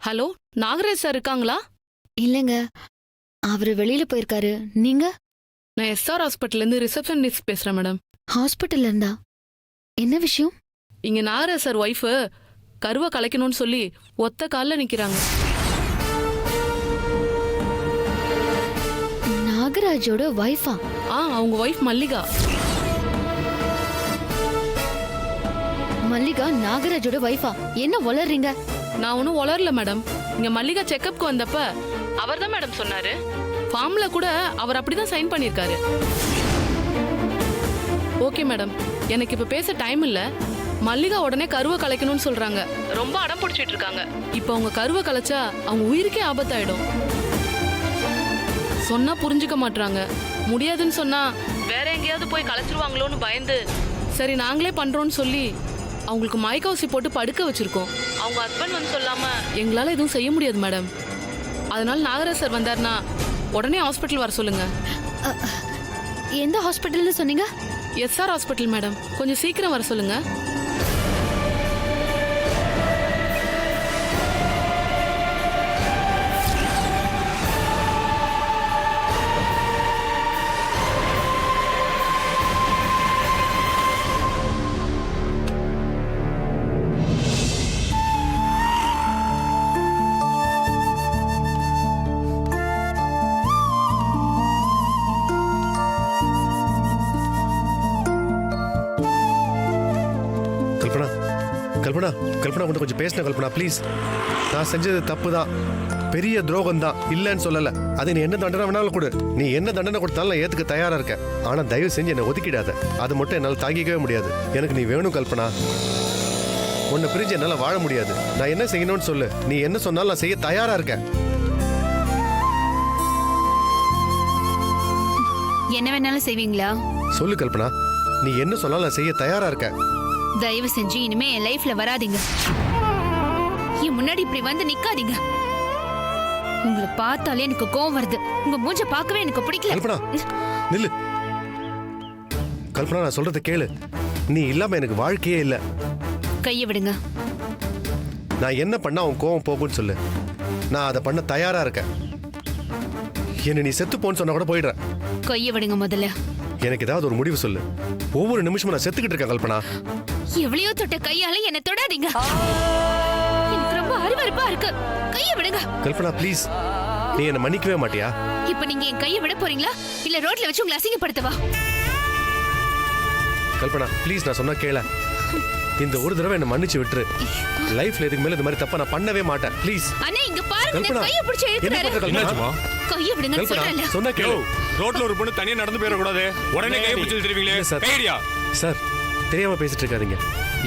Hello, Nagaraj sir இருக்காங்களா? இல்லைங்க, அவரு வெளியில போயிருக்காரு. நீங்க? நான் எஸ்ஆர் ஹாஸ்பிட்டல்ல இருந்து ரிசப்ஷனிஸ்ட் பேசுறேன் மேடம். ஹாஸ்பிட்டல்ல இருந்தா? என்ன விஷயம்? இங்க நாகராஜ் சார் ஒய்ஃப் கருவை கலைக்கணும்னு சொல்லி ஒத்த கால்ல நிக்கிறாங்க. நாகராஜோட வைஃபா? அவங்க ஒய்ஃப் மல்லிகா. மல்லிகா நாகராஜோட வைஃபா? என்ன வளர்றீங்க? நான் ஒன்னும் வளரல மேடம். இங்க மல்லிகா செக்கப்க்கு வந்தப்ப அவர் தான் மேடம் சொன்னாரு. ஃபார்ம்ல கூட அவர் அப்படிதான் சைன் பண்ணிருக்காரு. ஓகே மேடம், எனக்கு இப்ப பேச டைம் இல்ல. மல்லிகா உடனே கருவை கலைக்கணும்னு சொல்றாங்க. ரொம்ப அடம் பிடிச்சிட்டு இருக்காங்க. இப்ப அவங்க கருவை கலைச்சா அவங்க உயிருக்கே ஆபத்தாயிடும். சொன்னா புரிஞ்சுக்க மாட்டாங்க. முடியாதுன்னு சொன்னா வேற எங்கேயாவது போய் கலைச்சிருவாங்களோன்னு பயந்து சரி நாங்களே பண்றோம்னு சொல்லி அவங்களுக்கு மயக்க ஊசி போட்டு படுக்க வச்சிருக்கோம். அவங்க ஹஸ்பண்ட் வந்து சொல்லாம எங்களால எதுவும் செய்ய முடியாது மேடம். அதனால நாகராஜ் சார் வந்தாருன்னா உடனே ஹாஸ்பிட்டல் வர சொல்லுங்க. எந்த ஹாஸ்பிட்டல்னு சொன்னீங்க? S R hospital madam. கொஞ்சம் சீக்கிரம் வர சொல்லுங்க. கல்பனா, கல்பனா கொஞ்சம் கொஞ்சம் பேசின கல்பனா ப்ளீஸ். நான் செஞ்சது தப்பு தான், பெரிய துரோகம் தான், இல்லைன்னு சொல்லலை. அது நீ என்ன தண்டனை வேணாலும் கொடு, நீ என்ன தண்டனை கொடுத்தாலும் நான் ஏற்றுக்க தயாராக இருக்கேன். ஆனால் தயவு செஞ்சு என்னை ஒதுக்கிடாத. அது மட்டும் என்னால் தாங்கிக்கவே முடியாது. எனக்கு நீ வேணும் கல்பனா. உன்னை பிரிஞ்சு என்னால் வாழ முடியாது. நான் என்ன செய்யணும்னு சொல்லு, நீ என்ன சொன்னாலும் நான் செய்ய தயாராக இருக்கேன். என்ன வேணாலும் செய்வீங்களா? சொல்லு கல்பனா, நீ என்ன சொன்னாலும் நான் செய்ய தயாராக இருக்கேன். தயவு செஞ்சு இனிமே என் லைஃப்ல வராதீங்க. என் முன்னாடி இப்படி வந்து நிக்காதீங்க. உங்களை பார்த்தாலே எனக்கு கோவம் வருது. உங்க மூஞ்ச பார்க்கவே எனக்கு பிடிக்கல. கல்பனா நில்லு. கல்பனா நான் சொல்றதை கேளு. நீ இல்லாம எனக்கு வாழ்க்கையே இல்லை. கையை விடுங்க. நான் என்ன பண்ணா உன் கோவம் போகும்னு சொல்லு. நான் அதை பண்ண தயாரா இருக்கேன். என்ன நீ செத்து போன்னு சொன்னா கூட போயிடுறேன். கையை விடுங்க முதல்ல. எனக்கு ஏதாவது ஒரு முடிவு சொல்லு. ஒவ்வொரு நிமிஷமும் நான் செத்துக்கிட்டு இருக்கேன் கல்பனா. எவ்வளையோ தொட்ட கையால என்ன தொடாதீங்க. எனக்கு ரொம்ப அருவருப்பா இருக்கு. கையை விடுங்க. கல்பனா ப்ளீஸ், நீ என்ன மன்னிக்கவே மாட்டியா? இப்ப நீங்க என் கையை விட போறீங்களா இல்ல ரோட்ல வச்சு உங்களை அசிங்கப்படுத்தவா? கல்பனா ப்ளீஸ், நான் சொன்னா கேள. இந்த ஒரு தடவை என்ன மன்னிச்சு விட்டுரு. லைஃப்ல இதுக்கு மேல இந்த மாதிரி தப்பா நான் பண்ணவே மாட்டேன். ப்ளீஸ். அண்ணே இங்க பாருங்க, கையை பிடிச்சு இழுக்குறாரு. என்னாச்சுமா? கையை விடுங்க சொல்றேன்ல. சொன்னா கேளு. ரோட்ல ஒரு பொண்ணு தனியா நடந்து போயிட கூடாது. உடனே கையை பிடிச்சு இழுத்துறீங்களே. கையடியா? சார் தெரியாம பேசிட்டு இருக்காதீங்க.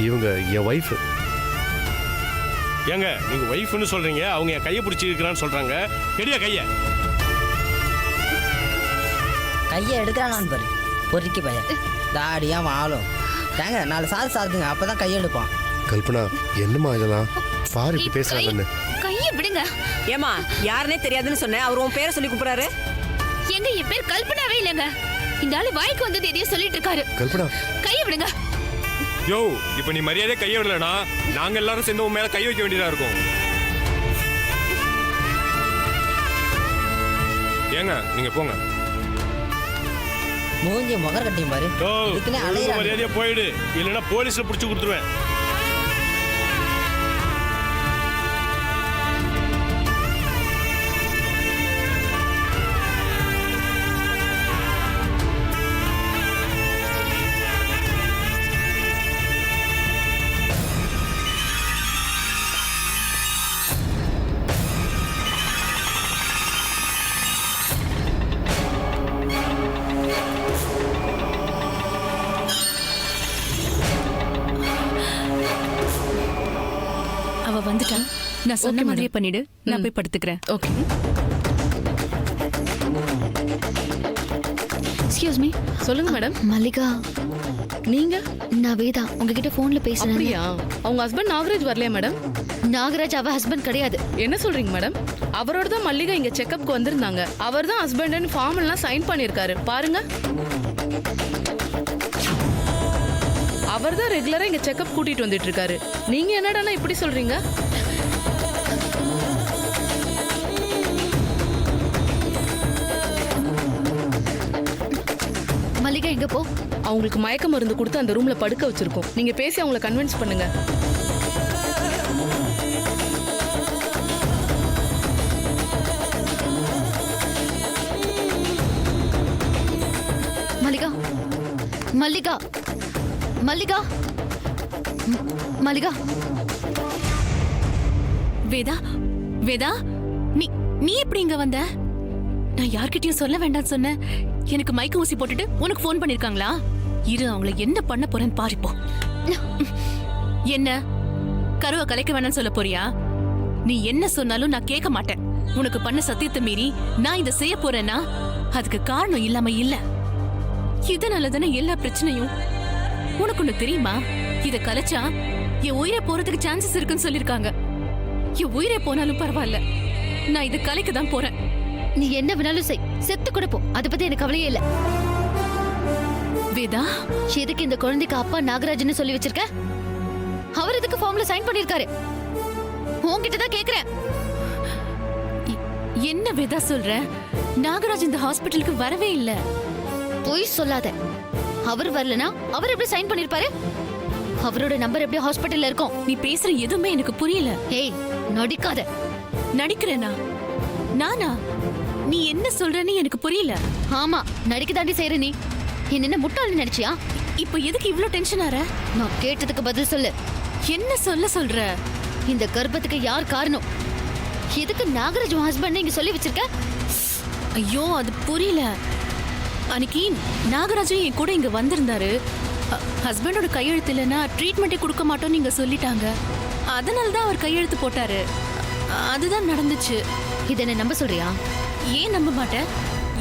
இவங்க என் வைஃப். ஏங்க நீங்க வைஃப்னு சொல்றீங்க, அவங்க என் கையை பிடிச்சி இருக்கிறான்னு சொல்றாங்க. கெடியா கையை. கையை எடுக்கிறானான்னு பாரு. பொறுக்கி பையன் தாடியா வாழும். ஏங்க 4 சாதுங்க, அப்பதான் கையை எடுப்பான். கல்பனா என்னம்மா இதெல்லாம் பாரு இப்படி பேசுறாங்கன்னு. கையை விடுங்க. ஏமா யாருனே தெரியாதுன்னு சொன்னேன், அவர் உன் பேரை சொல்லி கூப்பிடுறாரு. எங்க என் பேர் கல்பனாவே இல்லங்க. இந்த ஆளு வாய்க்கு வந்தது எதையோ சொல்லிட்டு இருக்காரு. கல்பனா கையை விடுங்க. யோ, இப்ப நீ மரியாதை கையை விடலனா நாங்க எல்லாரும் சேர்ந்து உன் மேல கை வைக்க வேண்டியதா இருக்கும். ஏங்க நீங்க போங்க. மூஞ்சி முகர் கட்டியும் பாரு. மரியாதையா போயிடு, இல்லைன்னா போலீஸ்ல புடிச்சு கொடுத்துருவேன். அவ வந்துட்டான். நான் சொன்ன மாதிரியே பண்ணிடு. நான் போய் படுத்துக்கிறேன். ஓகே. Excuse me. சொல்லுங்க மேடம். மல்லிகா நீங்க? நான் வேதா, உங்ககிட்ட போன்ல பேசுறேன். அப்படியா? அவங்க ஹஸ்பண்ட் நாகராஜ் வரலையா மேடம்? நாகராஜ் அவ ஹஸ்பண்ட் கிடையாது. என்ன சொல்றீங்க மேடம்? அவரோட தான் மல்லிகா இங்க செக்கப்க்கு வந்திருந்தாங்க. அவர் தான் ஹஸ்பண்ட்னு ஃபார்ம் எல்லாம் சைன் பண்ணிருக்காரு. பாருங்க. அவர் தான் ரெகுலரா இங்க செக்கப் கூட்டிட்டு வந்துட்டு இருக்காரு. நீங்க என்னடானா இப்படி சொல்றீங்க? அவங்களுக்கு மயக்க மருந்து கொடுத்து அந்த ரூம்ல படுக்க வச்சிருக்கோம். நீங்க பேசி அவங்கள கன்வின்ஸ் பண்ணுங்க. மல்லிகா மல்லிகா மல்லிகா மல்லிகா வேதா வேதா நீ நீ எப்படி இங்க வந்த? நான் யார்கிட்டயும் சொல்ல வேண்டாம்னு சொன்னேன். எனக்கு மயக்க ஊசி போட்டுட்டு உனக்கு ஃபோன் பண்ணிருக்காங்களா? இரு, அவங்கள என்ன பண்ண போறேன்னு பாரிப்போ. என்ன கருவை கலைக்க வேணாம்னு சொல்ல போறியா? நீ என்ன சொன்னாலும் நான் கேட்க மாட்டேன். உனக்கு பண்ண சத்தியத்தை மீறி நான் இதை செய்ய போறேன்னா அதுக்கு காரணம் இல்லாம இல்ல. இதனால தானே எல்லா பிரச்சனையும். உனக்கு ஒண்ணு தெரியுமா? இத கலைச்சா என் உயிரை போறதுக்கு சான்சஸ் இருக்குன்னு சொல்லிருக்காங்க. என் உயிரே போனாலும் பரவாயில்ல, நான் இதை கலைக்க தான் போறேன். நீ என்ன வேணாலும் செய், செத்து கூட போ, அதை பத்தி எனக்கு கவலையே இல்ல. வேதா, எதுக்கு இந்த குழந்தைக்கு அப்பா நாகராஜன் சொல்லி வச்சிருக்க? அவர் இதுக்கு ஃபார்ம்ல சைன் பண்ணிருக்காரு. உன்கிட்ட தான் கேக்குறேன். என்ன வேதா சொல்ற? நாகராஜ் இந்த ஹாஸ்பிட்டலுக்கு வரவே இல்ல. பொய் சொல்லாத. அவர் வரலனா அவர் எப்படி சைன் பண்ணிருப்பாரு? அவரோட நம்பர் எப்படி ஹாஸ்பிட்டல்ல இருக்கும்? நீ பேசுற எதுவுமே எனக்கு புரியல. ஏய், நடிக்காத. நடிக்கிறேனா? நானா? நீ என்ன சொல்றன்னு எனக்கு புரியல. ஆமா, நடிக்க தாண்டி செய்யற நீ. என்ன முட்டாள்னு நினைச்சியா? இப்போ எதுக்கு இவ்ளோ டென்ஷன் ஆற? நான் கேட்டதுக்கு பதில் சொல்லு. என்ன சொல்ற? இந்த கர்ப்பத்துக்கு யார் காரணம்? எதுக்கு நாகராஜ் ஹஸ்பண்ட் இங்க சொல்லி வச்சிருக்க? ஐயோ, அது புரியல. அன்னைக்கு நாகராஜும் என் கூட இங்க வந்திருந்தாரு. ஹஸ்பண்டோட கையெழுத்து இல்லைன்னா ட்ரீட்மெண்ட்டே கொடுக்க மாட்டோம்னு நீங்க சொல்லிட்டாங்க. அதனால தான் அவர் கையெழுத்து போட்டாரு. அதுதான் நடந்துச்சு. இதை என்ன நம்ப சொல்றியா? ஏன் நம்ப மாட்டேன்?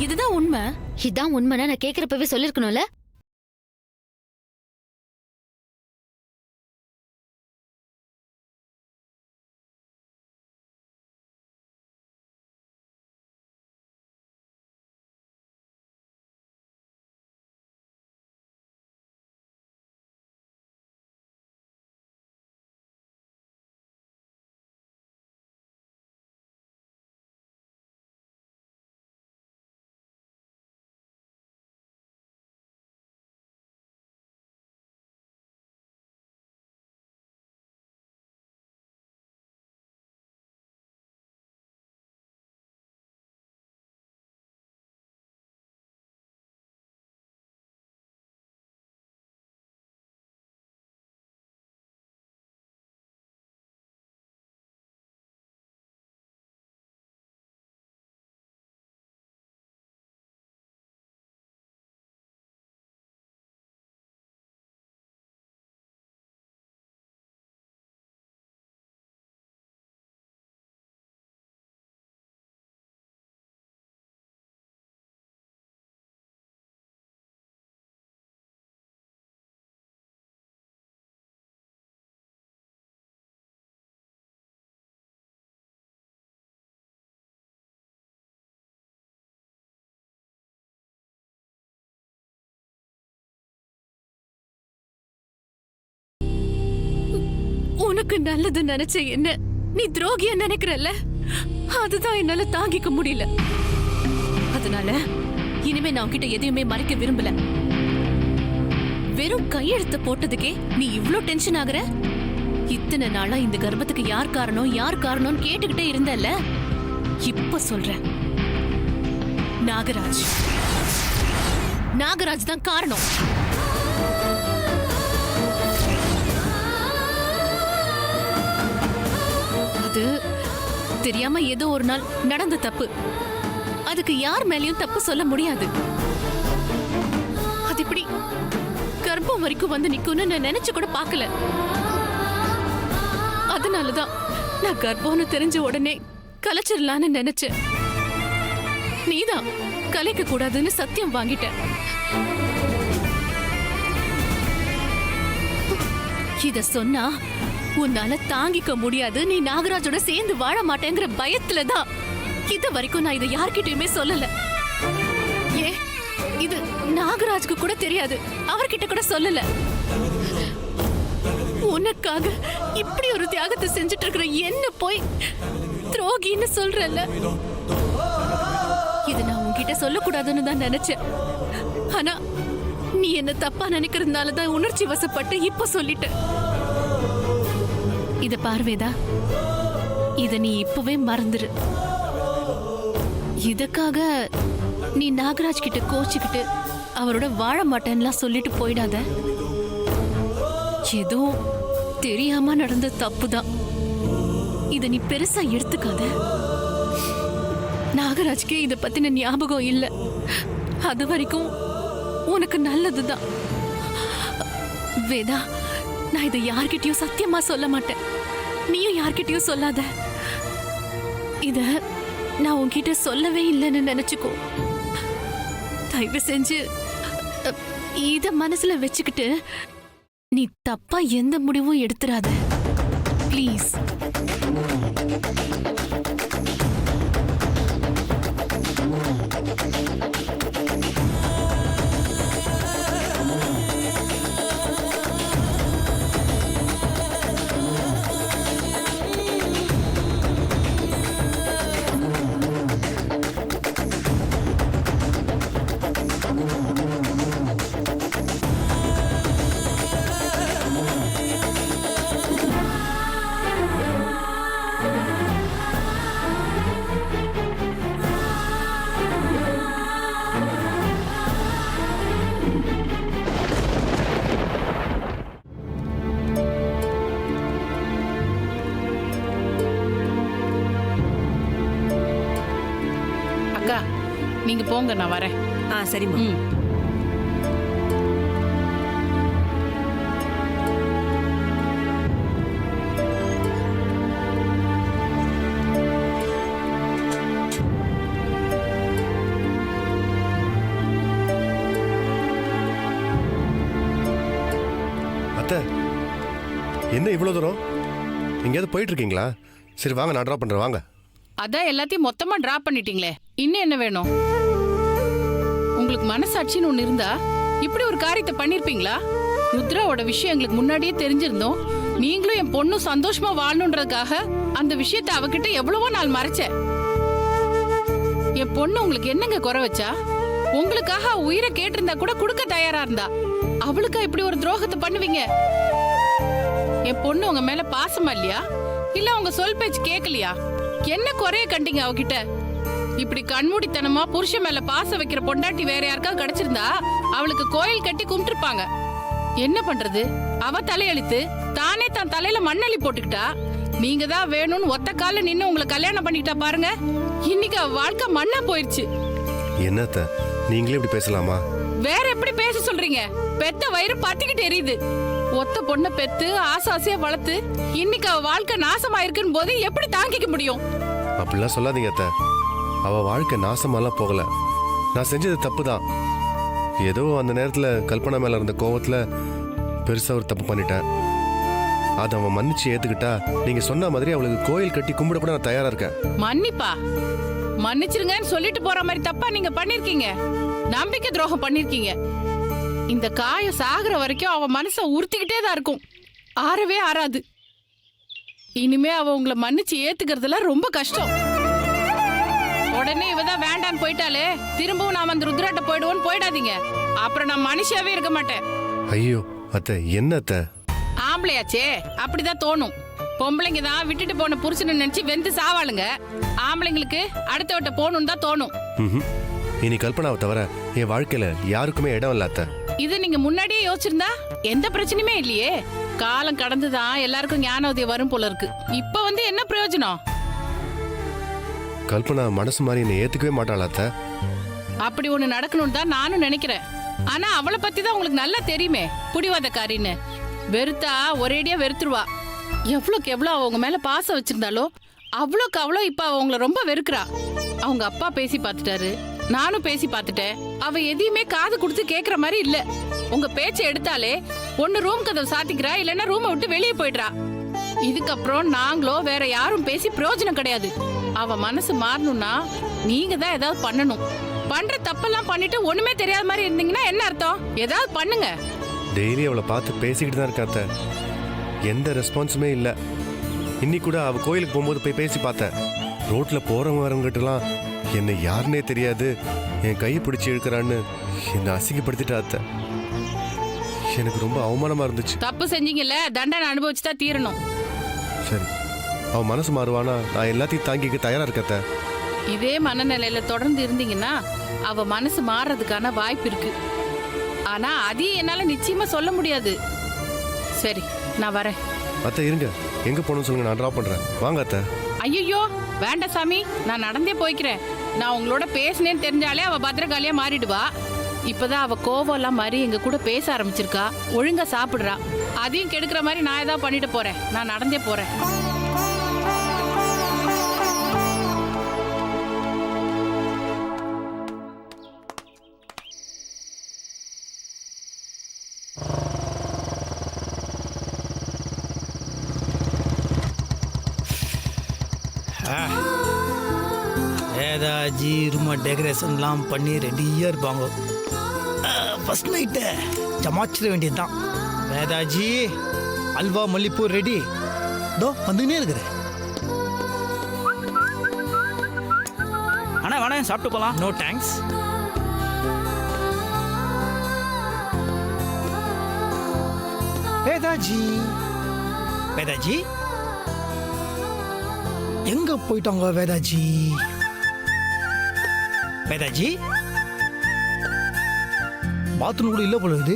இதுதான் உண்மை. இதான் உண்மைனா நான் கேக்குறப்பவே சொல்லிருக்கணும்ல. உனக்கு நல்லது நினைச்ச என்ன நீ துரோகிய நினைக்கிறல்ல, அதுதான் என்னால தாங்கிக்க முடியல. அதனால இனிமே நான் உன்கிட்ட எதையுமே மறைக்க விரும்பல. வெறும் கையெழுத்து போட்டதுக்கே நீ இவ்ளோ டென்ஷன் ஆகுற? இத்தனை நாளா இந்த கர்ப்பத்துக்கு யார் காரணம்னு கேட்டுக்கிட்டே இருந்தல்ல, இப்ப சொல்றேன். நாகராஜ் தான் காரணம். அது தெரியாம ஏதோ ஒரு நாள் நடந்த தப்பு. அதுக்கு யார் மேலயும் தப்பு சொல்ல முடியாது. அது இப்படி கர்ப்பம் வரைக்கும் வந்து நிக்கும்னு நான் நினைச்சு கூட பார்க்கல. அதனாலதான் நான் கர்ப்பம்னு தெரிஞ்ச உடனே கலைச்சிடலான்னு நினைச்சேன். நீதான் கலைக்க கூடாதுன்னு சத்தியம் வாங்கிட்ட. இத சொன்னா உன்னால தாங்கிக்க முடியாது, நீ நாகராஜோட சேர்ந்து வாழ மாட்டேங்கிற பயத்துலதான் இது வரைக்கும் நான் இதை யார்கிட்டயுமே சொல்லல. ஏ, இது நாகராஜுக்கு கூட தெரியாது, அவர்கிட்ட கூட சொல்லல. உனக்காக இப்படி ஒரு தியாகத்தை செஞ்சுட்டு இருக்கிற என்ன போய் துரோகின்னு சொல்றல. இது நான் உன்கிட்ட சொல்லக்கூடாதுன்னு தான் நினைச்சேன். ஆனா நீ என்ன தப்பா நினைக்கிறதுனால தான் உணர்ச்சி வசப்பட்டு இப்ப சொல்லிட்ட. இத பாரு வேதா, இத நீ இப்பவே மறந்துரு. இதுக்காக நீ நாகராஜ் கிட்ட கோச்சிக்கிட்டு அவரோட வாழ மாட்டேன்லாம் சொல்லிட்டு போயிடாத. ஏதோ தெரியாம நடந்த தப்புதான். இத நீ பெருசா எடுத்துக்காத. நாகராஜ்க்கு இத பத்தின ஞாபகம் இல்ல. அது வரைக்கும் உனக்கு நல்லதுதான். வேதா, நான் இதை யார்கிட்டயும் சத்தியமா சொல்ல மாட்டேன். நீயும் யார்கிட்டயும் சொல்லாத. இத நான் உன்கிட்ட சொல்லவே இல்லைன்னு நினைச்சுக்கோ. தயவு செஞ்சு இத மனசுல வச்சுக்கிட்டு நீ தப்பா எந்த முடிவும் எடுத்துறாத ப்ளீஸ். அக்கா நீங்க போங்க, நான் வரேன். சரிம்மா. ம். அத்தை, என்ன இவ்வளோ தூரம்? எங்கேயாவது போயிட்டு இருக்கீங்களா? சரி வாங்க, நான் ட்ராப் பண்ணுறேன், வாங்க. அதான் எல்லாத்தையும் மொத்தமா டிராப் பண்ணிட்டீங்களே, இன்னும் என்ன வேணும்? உங்களுக்கு மனசாட்சின்னு ஒண்ணு இருந்தா இப்படி ஒரு காரியத்தை பண்ணிருப்பீங்களா? ருத்ராவோட விஷயம் எங்களுக்கு முன்னாடியே தெரிஞ்சிருந்தோம். நீங்களும் என் பொண்ணும் சந்தோஷமா வாழணுன்றதுக்காக அந்த விஷயத்தை அவகிட்ட எவ்வளவோ நாள் மறைச்சேன். என் பொண்ணு உங்களுக்கு என்னங்க குறை வச்சா? உங்களுக்காக உயிரை கேட்டிருந்தா கூட கொடுக்க தயாரா இருந்தா. அவளுக்கா இப்படி ஒரு துரோகத்தை பண்ணுவீங்க? என் பொண்ணு உங்க மேல பாசமா இல்லையா, இல்ல உங்க சொல் பேச்சு கேட்கலையா? என்ன குறைய கண்டீங்க அவகிட்ட? இப்படி கண்மூடித்தனமா புருஷன் மேல பாசம் வைக்கிற பொண்டாட்டி வேற யாருக்காவது கிடைச்சிருந்தா அவளுக்கு கோயில் கட்டி கும்பிட்டுருப்பாங்க. என்ன பண்றது, அவ தலையெழுத்து தானே தான் தலையில மண்ணள்ளி போட்டுக்கிட்டா. நீங்க தான் வேணும்னு ஒத்த கால நின்னு உங்களை கல்யாணம் பண்ணிக்கிட்டா பாருங்க. இன்னைக்கு அவ வாழ்க்கை மண்ணா போயிருச்சு. என்னத்த நீங்களே இப்படி பேசலாமா? வேற எப்படி பேச சொல்றீங்க? பெத்த வயிறு பத்திக்கிட்டு எரியுது. ஒத்த பொண்ணை பெத்து ஆசாசியா வளர்த்து இன்னைக்கு அவ வாழ்க்கை நாசமாயிருக்குன்னு போது எப்படி தாங்கிக்க முடியும்? அப்படிலாம் சொல்லாதீங்க அத்தை. அவள் வாழ்க்கை நாசமாலாம் போகல. நான் செஞ்சது தப்பு தான். ஏதோ அந்த நேரத்தில் கல்பனா மேலே இருந்த கோவத்தில் பெருசாக ஒரு தப்பு பண்ணிட்டேன். அதை அவன் மன்னிச்சு ஏற்றுக்கிட்டா நீங்கள் சொன்ன மாதிரி அவளுக்கு கோயில் கட்டி கும்பிட கூட நான் தயாராக இருக்கேன். மன்னிப்பா? மன்னிச்சிருங்கன்னு சொல்லிட்டு போற மாதிரி தப்பா நீங்க பண்ணிருக்கீங்க. நம்பிக்கை துரோகம் பண்ணிருக்கீங்க. இந்த காயம் சாகுற வரைக்கும் அவ மனசை உறுத்திக்கிட்டே தான் இருக்கும், ஆறவே ஆறாது. இனிமே அவ உங்களை மன்னிச்சு ஏத்துக்கிறதுல ரொம்ப கஷ்டம். உடனே இவதான் வேண்டான்னு போயிட்டாலே திரும்பவும் நாம அந்த ருத்ராட்ட போயிடுவோன்னு போயிடாதீங்க. அப்புறம் நான் மனுஷியாவே இருக்க மாட்டேன். ஐயோ அத்தை, என்ன அத்தை? ஆம்பளையாச்சே அப்படிதான் தோணும். பொம்பளைங்க தான் விட்டுட்டு போன புருஷனை நினைச்சு வெந்து சாவாளுங்க. ஆம்பளைங்களுக்கு அடுத்த விட்ட போகணும்னு தான் தோணும். இனி கல்பனாவை தவிர என் வாழ்க்கையில யாருக்குமே இடம் இல்ல அத்தை. இது நீங்க முன்னாடியே யோசிச்சிருந்தா எந்த பிரச்சனையுமே இல்லையே. காலம் கடந்துதான் எல்லாருக்கும் ஞானோதயம் வரும் போல இருக்கு. இப்ப வந்து என்ன பிரயோஜனம்? கல்பனா மனசு மாதிரி என்னை ஏத்துக்கவே மாட்டாளா அத்தை? அப்படி ஒண்ணு நடக்கணும்னு தான் நானும் நினைக்கிறேன். ஆனா அவளை பத்தி தான் உங்களுக்கு நல்லா தெரியுமே, புடிவாதக்காரின்னு. வெறுத்தா ஒரேடியா வெறுத்துருவா. எவ்வளோக்கு எவ்வளோ அவங்க மேல பாசம் வச்சிருந்தாலோ அவ்வளோக்கு அவ்வளோ இப்ப அவங்கள ரொம்ப வெறுக்கிறா. அவங்க அப்பா பேசி பார்த்துட்டாரு, நானும் பேசி பார்த்துட்டேன். அவ எதையுமே காது கொடுத்து கேக்குற மாதிரி இல்ல. உங்க பேச்சை எடுத்தாலே ஒன்னு ரூம் கதவு சாத்திக்கிறா, இல்லைன்னா ரூமை விட்டு வெளியே போயிடுறா. இதுக்கப்புறம் நாங்களோ வேற யாரும் பேசி பிரயோஜனம் கிடையாது. அவ மனசு மாறணும்னா நீங்க தான் ஏதாவது பண்ணணும். பண்ற தப்பெல்லாம் பண்ணிட்டு ஒண்ணுமே தெரியாத மாதிரி இருந்தீங்கன்னா என்ன அர்த்தம்? ஏதாவது பண்ணுங்க. டெய்லி அவளை பார்த்து பேசிக்கிட்டு தான் இருக்கேன் அத்தை. எந்த ரெஸ்பான்ஸுமே இல்லை. இன்னைக்கு கூட அவள் கோயிலுக்கு போகும்போது போய் பேசி பார்த்தேன். ரோட்டில் போகிறவங்க வரவங்கிட்டலாம் என்னை யாருன்னே தெரியாது, என் கையை பிடிச்சி இழுக்கிறான்னு என்னை அசிங்கப்படுத்திட்டா அத்தை. எனக்கு ரொம்ப அவமானமா இருந்துச்சு. தப்பு செஞ்சீங்கல்ல, தண்டனை அனுபவிச்சு தான் தீரணும். சரி, அவ மனசு மாறுவானா? நான் எல்லாத்தையும் தாங்கிக்க தயாரா இருக்கத்த. இதே மனநிலையில தொடர்ந்து இருந்தீங்கன்னா அவ மனசு மாறுறதுக்கான வாய்ப்பு இருக்கு. ஆனா அதையும் என்னால நிச்சயமா சொல்ல முடியாது. சரி, நான் வரேன். அத்தை இருங்க, எங்க போகணும்னு சொல்லுங்க, நான் ட்ராப் பண்றேன். வாங்க அத்தை. ஐயோ வேண்டாம் சாமி, நான் நடந்தே போய்க்கிறேன். நான் உங்களோட பேசினேன்னு தெரிஞ்சாலே அவ பத்திரகாளியா மாறிடுவா. இப்பதான் அவ கோவம் எல்லாம் மாறி எங்க கூட பேச ஆரம்பிச்சிருக்கா. ஒழுங்கா சாப்பிடுறா. அதையும் கெடுக்கிற மாதிரி நான் ஏதாவது பண்ணிட்டு போறேன். நான் நடந்தே போறேன். வேதாஜி ரூம் டெக்கரேஷன்லாம் பண்ணி ரெடியாக இருப்பாங்க. ஃபர்ஸ்ட் நைட்டு ஜமாச்சிட வேண்டியது தான். வேதாஜி அல்வா மல்லிப்பூ ரெடி. தோ வந்துன்னே இருக்கிறேன். அண்ணா வேணா சாப்பிட்டு போகலாம். No thanks. வேதாஜி வேதாஜி எங்க போயிட்டாங்க வேதாஜி? வேதாஜி பாத்ரூம் கூட இல்லை போல இருக்குது.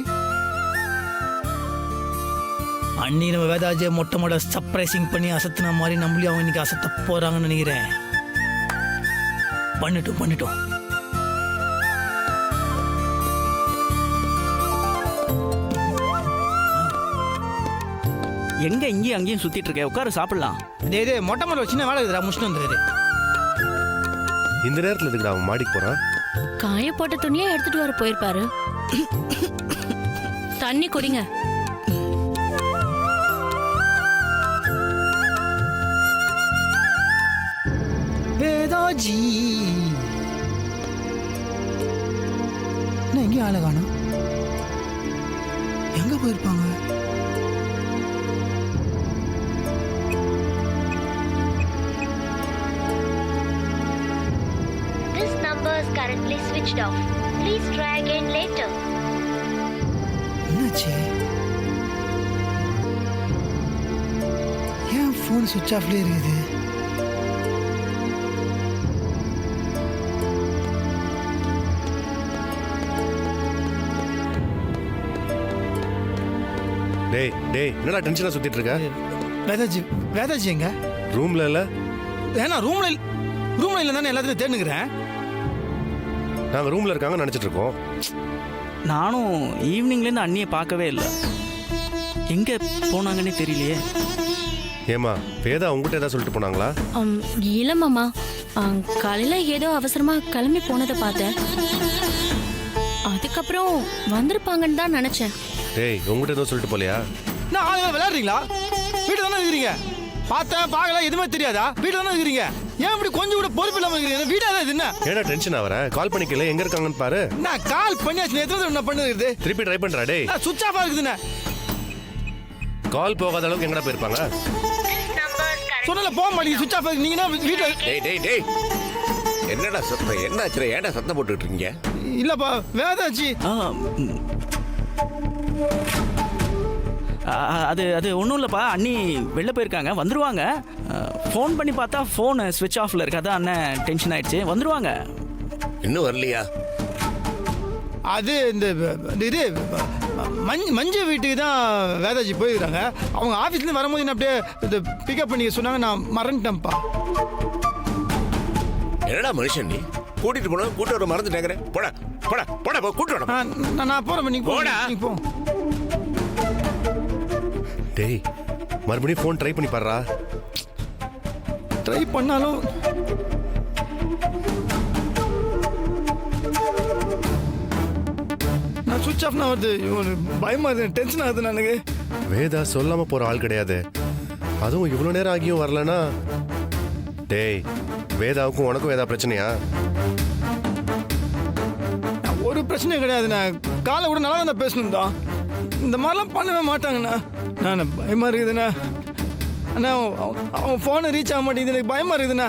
அண்ணி நம்ம வேதாஜியை மொட்டை மொட்டை சர்ப்ரைசிங் பண்ணி அசத்துன மாதிரி நம்மளையும் அவங்க இன்னைக்கு அசத்த போறாங்கன்னு நினைக்கிறேன். பண்ணிட்டோம். எங்க இங்கேயும் அங்கேயும் சுத்திட்டு இருக்க, உட்காரு சாப்பிடலாம். இதே மொட்டை மொட்டை சின்ன வேலை இருக்குதா, முடிச்சுட்டு வந்துடுது. இந்த நேரத்துல இருக்குடா அவன் மாடிக்கு போறான். காய போட்ட துணியை எடுத்துட்டு வர போயிருப்பாரு. தண்ணி குடிங்க. வேதாஜி என்ன எங்கேயும் ஆளை காணோம்? எங்க போயிருப்பாங்க? Currently switched off. Please try again later. என்னாச்சு? ஏன் ஃபோன் சுவிட்ச் ஆஃப்லேயே இருக்குது? டேய் என்னடா டென்ஷனா சுத்திட்டு இருக்க? வேதாஜி எங்க? ரூம்ல இல்ல. ஏன்னா ரூம்ல இல்ல தானே எல்லாத்தையும் தேடுனுக்கிறேன். நாங்க ரூம்ல இருக்காங்கன்னு நினைச்சிட்டு இருக்கோம். நானும் ஈவினிங்லேருந்து அண்ணியை பார்க்கவே இல்லை. எங்க போனாங்கன்னே தெரியலையே. ஏமா வேதா உங்ககிட்ட ஏதாவது சொல்லிட்டு போனாங்களா? இல்ல மாமா, காலையில ஏதோ அவசரமா கிளம்பி போனதை பார்த்தேன். அதுக்கப்புறம் வந்திருப்பாங்கன்னு தான் நினைச்சேன். டேய் உங்ககிட்ட ஏதோ சொல்லிட்டு போலையா? நான் ஆளுங்க விளையாடுறீங்களா? வீட்டு தானே இருக்கிறீங்க. பார்த்தேன் பார்க்கல எதுவுமே தெரியாதா? வீட்டு தானே இருக்கிறீங்க. ஏன் இப்படி கொஞ்சம் கூட பொறுப்பு இல்லாம இருக்கிறீங்க? வீடா தான் இது. என்ன ஏடா டென்ஷன் ஆவற? கால் பண்ணிக்கல, எங்க இருக்காங்கன்னு பாரு. நான் கால் பண்ணியாச்சு. எத்தனை தடவை நான் பண்ணுறது? திருப்பி ட்ரை பண்றா. டேய் சுவிட்ச் ஆஃப் இருக்குதுண்ணே. கால் போகாத அளவுக்கு எங்கடா போயிருப்பாங்க? சொன்னல போக மாட்டீங்க, சுவிட்ச் ஆஃப் இருக்கு. நீங்க வீட்டுல டேய் என்னடா சத்தம்? என்னாச்சு? ஏன்டா சத்தம் போட்டுட்டு இருக்கீங்க? இல்லப்பா வேதாஜி. அது ஒன்றும் இல்லைப்பா, அண்ணி வெளில போயிருக்காங்க, வந்துருவாங்க. ஃபோன் பண்ணி பார்த்தா ஃபோனு ஸ்விட்ச் ஆஃபில் இருக்கு. அதான் அண்ணன் டென்ஷன் ஆயிடுச்சு. வந்துருவாங்க. இன்னும் வரலையா? அது இந்த இது மஞ்சு வீட்டுக்கு தான் வேதாஜி போயிருக்காங்க. அவங்க ஆஃபீஸ்லேருந்து வரும்போது என்ன அப்படியே இது பிக்கப் பண்ணி சொன்னாங்க. நான் மறந்துட்டேன்ப்பா. என்னடா மனுஷன் நீ? கூட்டிட்டு போன கூட்டு வர மறந்துட்டேங்கிற. போடா கூட்டு வர. நான் போறேன். நீ போடா. நீ போ. டேய் மறுபடியும் ஃபோன் ட்ரை பண்ணி பாருடா. ட்ரை பண்ணாலும் நான் சுவிட்ச் ஆஃப் வருது. பயமா இருக்கு, டென்ஷன் ஆகுது எனக்கு. வேதா சொல்லாம போற ஆள் கிடையாது. அதுவும் இவ்வளவு நேரம் ஆகியும் வரலனா. டேய் வேதாவுக்கும் உனக்கும் ஏதாவது பிரச்சனையா? ஒரு பிரச்சனையும் கிடையாதுண்ணா. காலை கூட நல்லா தான் பேசணும் தான். இந்த மாதிரிலாம் பண்ணவே மாட்டாங்கண்ணா. நான் பயமா இருக்குதுண்ணா. அண்ணா அவன் ஃபோனை ரீச் ஆக மாட்டேங்குது. எனக்கு பயமா இருக்குதுண்ணா.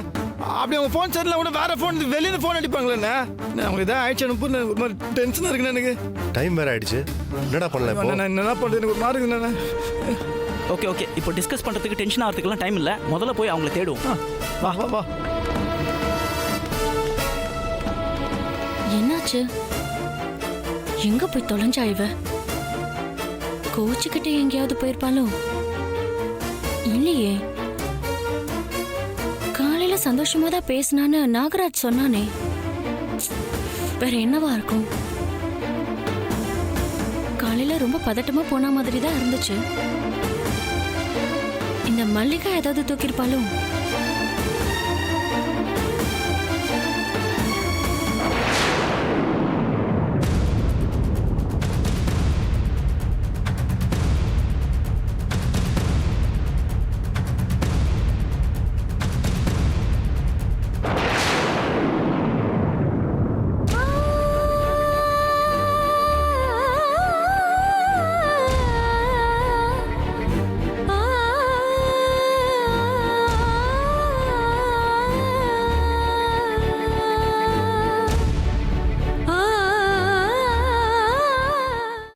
அப்படி அவங்க ஃபோன் சரியில்லை கூட வேற ஃபோன் வெளியில ஃபோன் அடிப்பாங்களேண்ணே அவங்க இதான் ஆயிடுச்சு அனுப்பு ஒரு மாதிரி டென்ஷனாக இருக்குண்ணே எனக்கு டைம் வேற ஆயிடுச்சு. என்னடா பண்ணலாம் இப்போ? நான் என்ன பண்ணுறது எனக்கு ஒரு மாதிரி இருக்குண்ணே. ஓகே ஓகே, இப்போ டிஸ்கஸ் பண்ணுறதுக்கு டென்ஷன் ஆகிறதுக்குலாம் டைம் இல்லை. முதல்ல போய் அவங்கள தேடுவோம். வா வா வா. என்னாச்சு? எங்க போய் தொலைஞ்சா இவ? கோச்சுக்கிட்டு எங்கேயாவது போயிருப்பாளோ? இல்லையே. காலையில சந்தோஷமா தான் பேசினான்னு நாகராஜ் சொன்னானே. வேற என்னவா இருக்கும்? காலையில ரொம்ப பதட்டமா போன மாதிரி தான் இருந்துச்சு. இந்த மல்லிகா ஏதாவது தூக்கிருப்பாளோ?